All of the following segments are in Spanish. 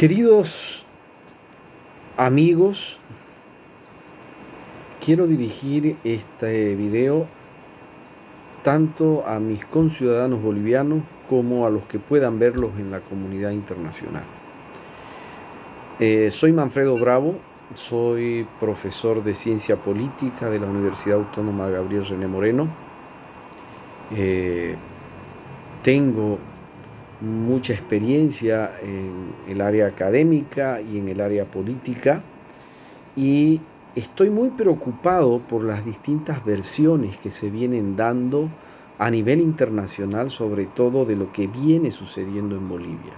Queridos amigos, quiero dirigir este video tanto a mis conciudadanos bolivianos como a los que puedan verlos en la comunidad internacional. Soy Manfredo Bravo, soy profesor de Ciencia Política de la Universidad Autónoma Gabriel René Moreno. Tengo mucha experiencia en el área académica y en el área política, y estoy muy preocupado por las distintas versiones que se vienen dando a nivel internacional, sobre todo de lo que viene sucediendo en Bolivia.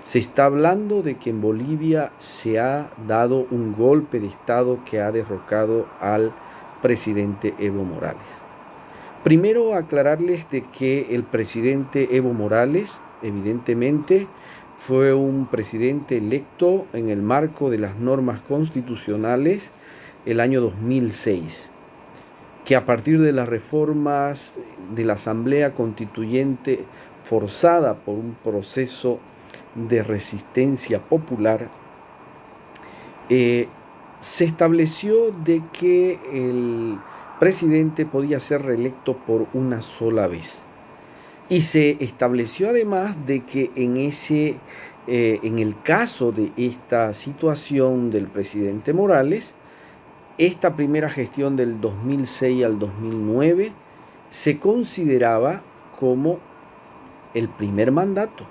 Se está hablando de que en Bolivia se ha dado un golpe de Estado que ha derrocado al presidente Evo Morales. Primero, aclararles de que el presidente Evo Morales, evidentemente, fue un presidente electo en el marco de las normas constitucionales el año 2006, que a partir de las reformas de la Asamblea Constituyente forzada por un proceso de resistencia popular, se estableció de que el presidente podía ser reelecto por una sola vez. Y se estableció además de que en el caso de esta situación del presidente Morales, esta primera gestión del 2006 al 2009 se consideraba como el primer mandato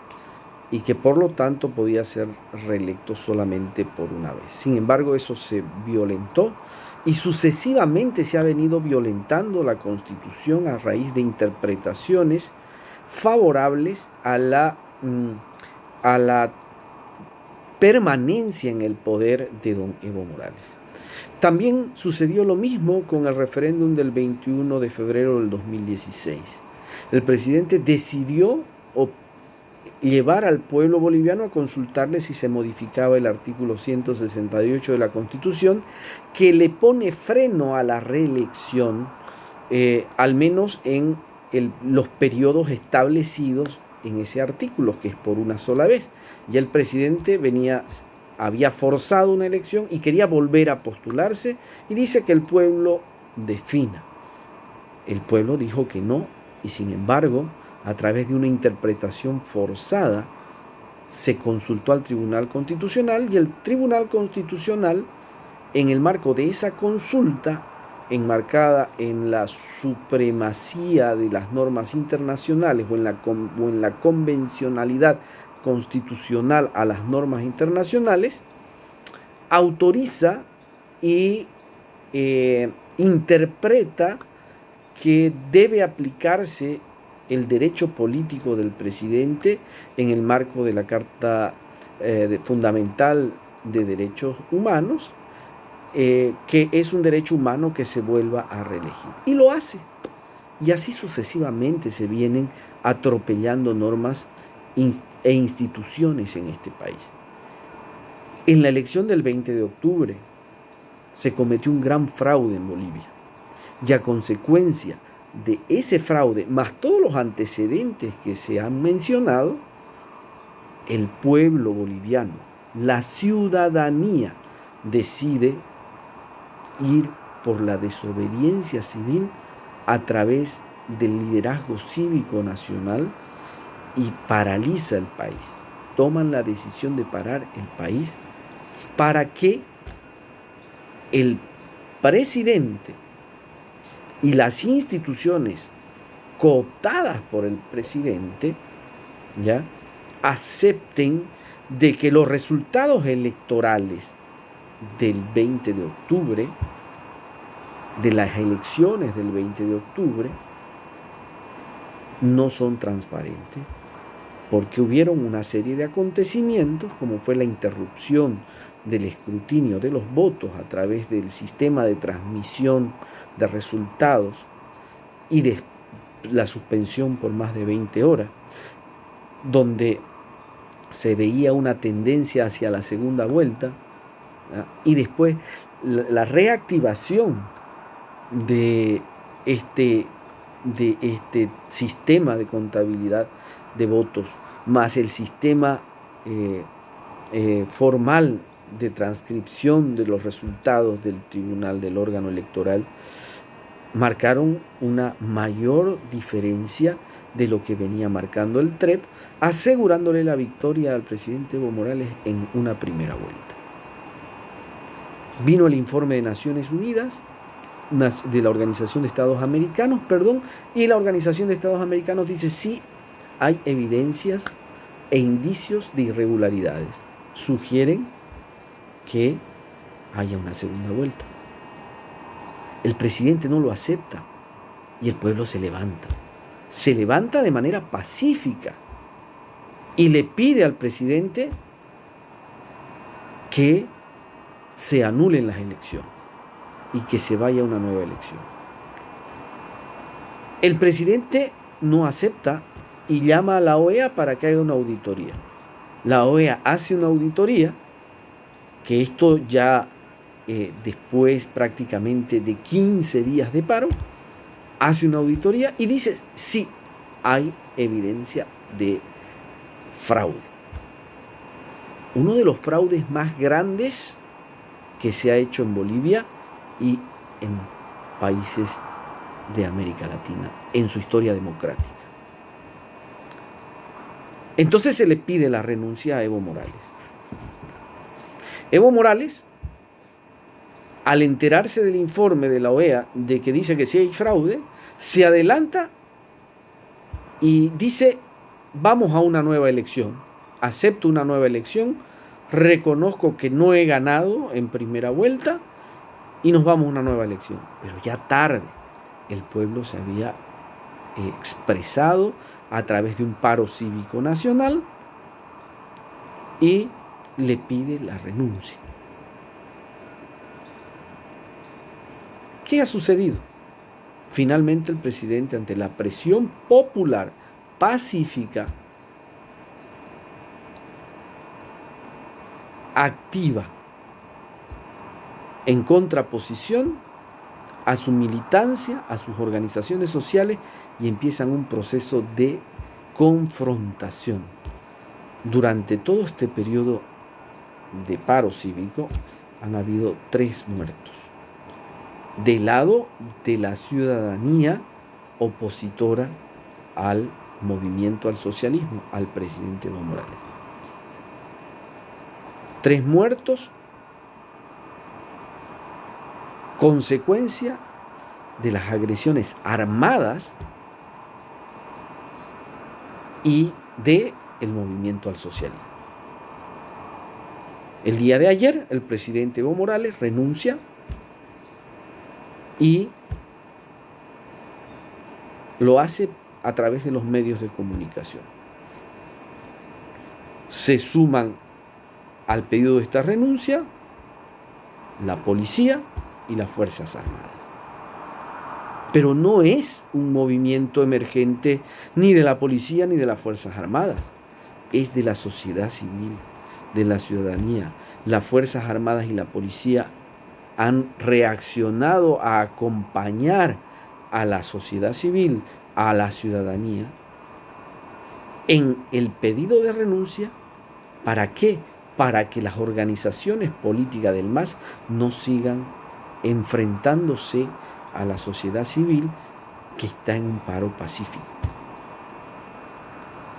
y que por lo tanto podía ser reelecto solamente por una vez. Sin embargo, eso se violentó y sucesivamente se ha venido violentando la Constitución a raíz de interpretaciones favorables a la permanencia en el poder de don Evo Morales. También sucedió lo mismo con el referéndum del 21 de febrero del 2016. El presidente decidió llevar al pueblo boliviano a consultarle si se modificaba el artículo 168 de la Constitución, que le pone freno a la reelección, al menos en los periodos establecidos en ese artículo, que es por una sola vez. Ya el presidente había forzado una elección y quería volver a postularse, y dice que el pueblo defina. El pueblo dijo que no, y sin embargo, a través de una interpretación forzada, se consultó al Tribunal Constitucional, y el Tribunal Constitucional, en el marco de esa consulta, enmarcada en la supremacía de las normas internacionales o en la convencionalidad constitucional a las normas internacionales, autoriza y interpreta que debe aplicarse el derecho político del presidente en el marco de la Carta Fundamental de Derechos Humanos, que es un derecho humano que se vuelva a reelegir. Y lo hace. Y así sucesivamente se vienen atropellando normas e instituciones en este país. En la elección del 20 de octubre se cometió un gran fraude en Bolivia. Y a consecuencia de ese fraude, más todos los antecedentes que se han mencionado, el pueblo boliviano, la ciudadanía, decide ir por la desobediencia civil a través del liderazgo cívico nacional y paraliza el país. Toman la decisión de parar el país para que el presidente y las instituciones cooptadas por el presidente ya acepten de que los resultados electorales del 20 de octubre, de las elecciones del 20 de octubre, no son transparentes, porque hubieron una serie de acontecimientos, como fue la interrupción del escrutinio de los votos a través del sistema de transmisión de resultados y de la suspensión por más de 20 horas, donde se veía una tendencia hacia la segunda vuelta, y después la reactivación de este sistema de contabilidad de votos, más el sistema formal de transcripción de los resultados del tribunal, del órgano electoral, marcaron una mayor diferencia de lo que venía marcando el TREP, asegurándole la victoria al presidente Evo Morales en una primera vuelta. Vino el informe de Naciones Unidas, de la Organización de Estados Americanos, y la Organización de Estados Americanos dice sí, hay evidencias e indicios de irregularidades. Sugieren que haya una segunda vuelta. El presidente no lo acepta y el pueblo se levanta. Se levanta de manera pacífica y le pide al presidente que se anulen las elecciones y que se vaya a una nueva elección. El presidente no acepta y llama a la OEA para que haga una auditoría. La OEA hace una auditoría, que esto ya después prácticamente de 15 días de paro, hace una auditoría y dice, sí, hay evidencia de fraude. Uno de los fraudes más grandes que se ha hecho en Bolivia y en países de América Latina en su historia democrática. Entonces se le pide la renuncia a Evo Morales. Evo Morales, al enterarse del informe de la OEA de que dice que sí hay fraude, se adelanta y dice, vamos a una nueva elección, acepto una nueva elección, reconozco que no he ganado en primera vuelta y nos vamos a una nueva elección. Pero ya tarde, el pueblo se había expresado a través de un paro cívico nacional y le pide la renuncia. ¿Qué ha sucedido? Finalmente el presidente, ante la presión popular pacífica, activa en contraposición a su militancia, a sus organizaciones sociales, y empiezan un proceso de confrontación. Durante todo este periodo de paro cívico han habido 3 muertos del lado de la ciudadanía opositora al movimiento al socialismo, al presidente Evo Morales. 3 muertos, consecuencia de las agresiones armadas y del movimiento al socialismo. El día de ayer, el presidente Evo Morales renuncia y lo hace a través de los medios de comunicación. Se suman al pedido de esta renuncia la policía y las Fuerzas Armadas. Pero no es un movimiento emergente ni de la policía ni de las Fuerzas Armadas. Es de la sociedad civil, de la ciudadanía. Las Fuerzas Armadas y la policía han reaccionado a acompañar a la sociedad civil, a la ciudadanía, en el pedido de renuncia. ¿Para qué? Para que las organizaciones políticas del MAS no sigan enfrentándose a la sociedad civil que está en un paro pacífico.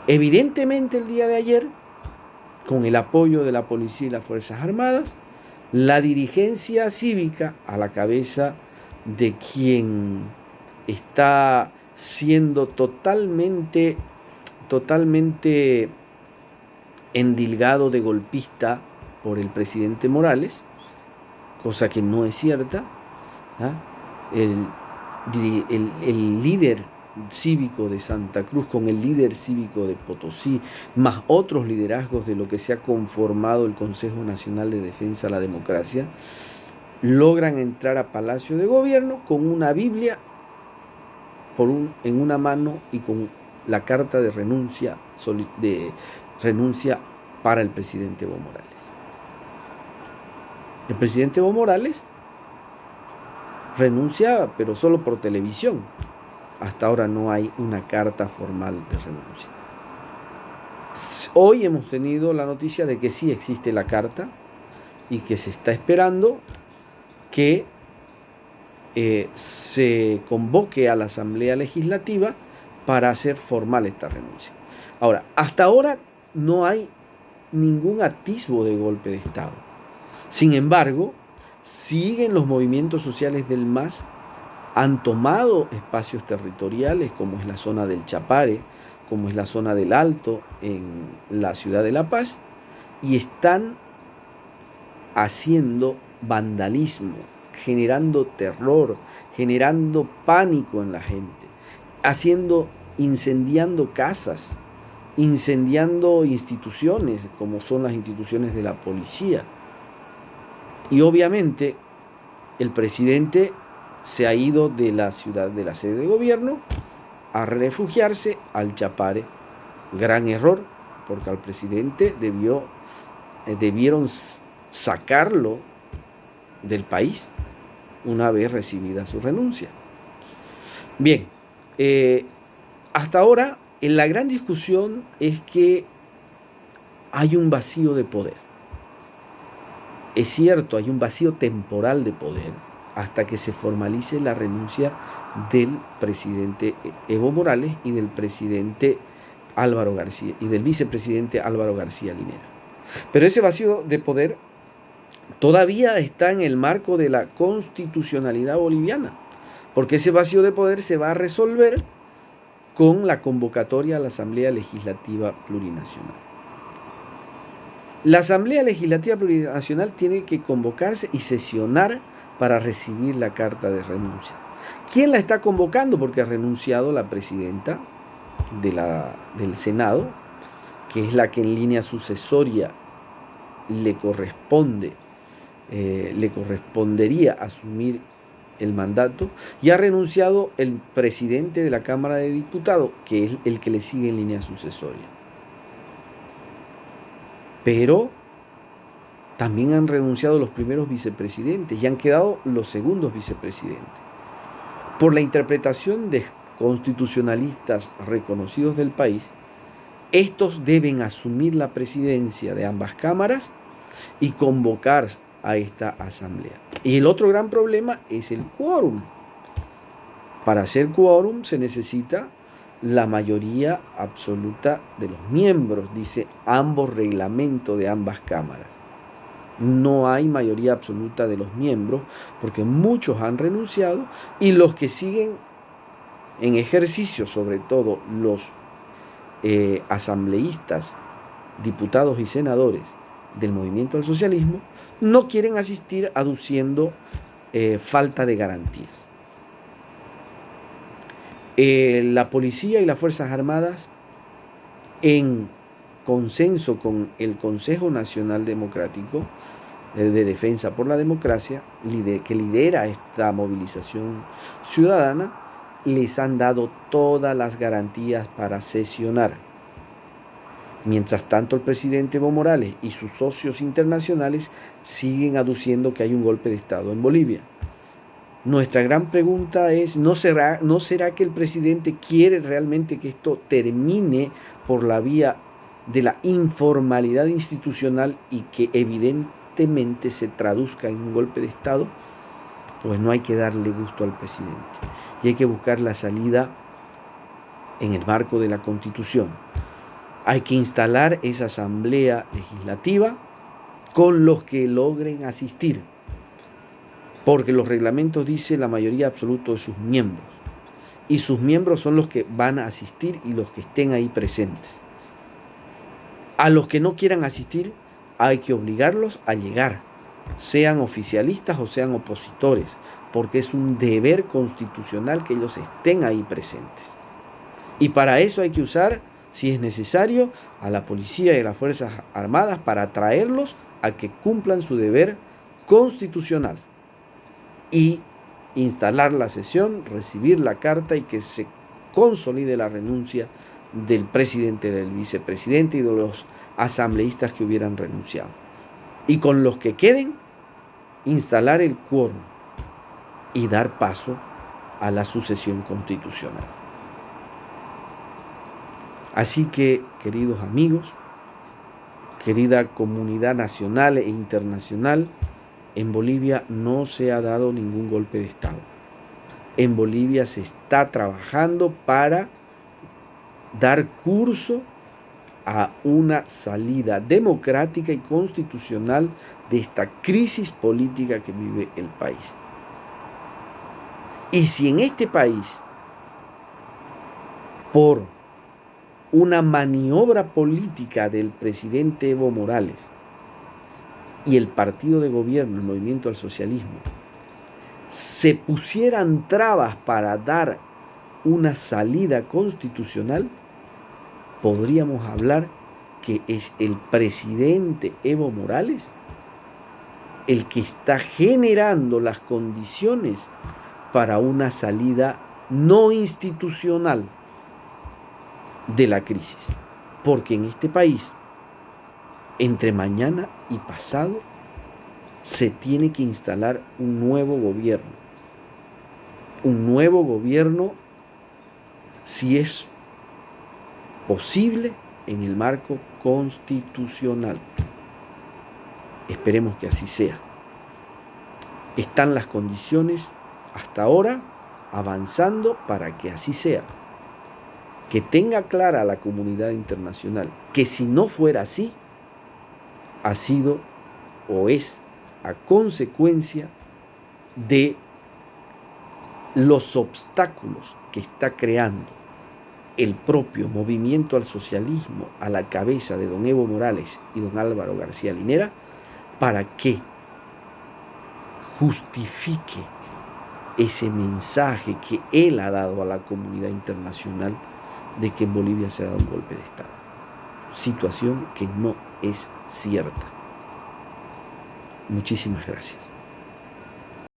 Evidentemente, el día de ayer, con el apoyo de la policía y las Fuerzas Armadas, la dirigencia cívica, a la cabeza de quien está siendo totalmente endilgado de golpista por el presidente Morales, cosa que no es cierta, el líder cívico de Santa Cruz con el líder cívico de Potosí, más otros liderazgos de lo que se ha conformado el Consejo Nacional de Defensa de la Democracia, logran entrar a Palacio de Gobierno con una Biblia en una mano y con la carta de renuncia para el presidente Evo Morales. El presidente Evo Morales renuncia, pero solo por televisión. Hasta ahora no hay una carta formal de renuncia. Hoy hemos tenido la noticia de que sí existe la carta y que se está esperando que se convoque a la Asamblea Legislativa para hacer formal esta renuncia. Ahora, hasta ahora no hay ningún atisbo de golpe de Estado. Sin embargo, siguen los movimientos sociales del MAS, han tomado espacios territoriales como es la zona del Chapare, como es la zona del Alto en la ciudad de La Paz, y están haciendo vandalismo, generando terror, generando pánico en la gente, incendiando casas, incendiando instituciones como son las instituciones de la policía. Y obviamente el presidente se ha ido de la ciudad, de la sede de gobierno, a refugiarse al Chapare. Gran error, porque al presidente debieron sacarlo del país una vez recibida su renuncia. Bien, hasta ahora la gran discusión es que hay un vacío de poder. Es cierto, hay un vacío temporal de poder hasta que se formalice la renuncia del presidente Evo Morales y del presidente Álvaro García y del vicepresidente Álvaro García Linera. Pero ese vacío de poder todavía está en el marco de la constitucionalidad boliviana, porque ese vacío de poder se va a resolver con la convocatoria a la Asamblea Legislativa Plurinacional. La Asamblea Legislativa Plurinacional tiene que convocarse y sesionar para recibir la carta de renuncia. ¿Quién la está convocando? Porque ha renunciado la presidenta del Senado, que es la que en línea sucesoria le correspondería asumir el mandato, y ha renunciado el presidente de la Cámara de Diputados, que es el que le sigue en línea sucesoria. Pero también han renunciado los primeros vicepresidentes y han quedado los segundos vicepresidentes. Por la interpretación de constitucionalistas reconocidos del país, estos deben asumir la presidencia de ambas cámaras y convocar a esta asamblea. Y el otro gran problema es el quórum. Para hacer quórum se necesita la mayoría absoluta de los miembros, dice ambos reglamentos de ambas cámaras. No hay mayoría absoluta de los miembros porque muchos han renunciado y los que siguen en ejercicio, sobre todo los asambleístas, diputados y senadores del movimiento al socialismo, no quieren asistir aduciendo falta de garantías. La policía y las Fuerzas Armadas, en consenso con el Consejo Nacional Democrático de Defensa por la Democracia, que lidera esta movilización ciudadana, les han dado todas las garantías para sesionar. Mientras tanto, el presidente Evo Morales y sus socios internacionales siguen aduciendo que hay un golpe de Estado en Bolivia. Nuestra gran pregunta es, ¿no será que el presidente quiere realmente que esto termine por la vía de la informalidad institucional y que evidentemente se traduzca en un golpe de Estado? Pues no hay que darle gusto al presidente y hay que buscar la salida en el marco de la Constitución. Hay que instalar esa asamblea legislativa con los que logren asistir, porque los reglamentos dicen la mayoría absoluta de sus miembros, y sus miembros son los que van a asistir y los que estén ahí presentes. A los que no quieran asistir hay que obligarlos a llegar, sean oficialistas o sean opositores, porque es un deber constitucional que ellos estén ahí presentes. Y para eso hay que usar, si es necesario, a la policía y a las Fuerzas Armadas para atraerlos a que cumplan su deber constitucional y instalar la sesión, recibir la carta y que se consolide la renuncia del presidente, del vicepresidente y de los asambleístas que hubieran renunciado. Y con los que queden, instalar el quórum y dar paso a la sucesión constitucional. Así que, queridos amigos, querida comunidad nacional e internacional, en Bolivia no se ha dado ningún golpe de Estado. En Bolivia se está trabajando para dar curso a una salida democrática y constitucional de esta crisis política que vive el país. Y si en este país, por una maniobra política del presidente Evo Morales y el partido de gobierno, el Movimiento al Socialismo, se pusieran trabas para dar una salida constitucional, podríamos hablar que es el presidente Evo Morales el que está generando las condiciones para una salida no institucional de la crisis. Porque en este país, entre mañana y pasado, se tiene que instalar un nuevo gobierno. Un nuevo gobierno, si es posible, en el marco constitucional. Esperemos que así sea. Están las condiciones hasta ahora avanzando para que así sea. Que tenga clara la comunidad internacional que si no fuera así, ha sido o es a consecuencia de los obstáculos que está creando el propio movimiento al socialismo a la cabeza de don Evo Morales y don Álvaro García Linera, para que justifique ese mensaje que él ha dado a la comunidad internacional de que en Bolivia se ha dado un golpe de Estado. Situación que no es cierta. Muchísimas gracias.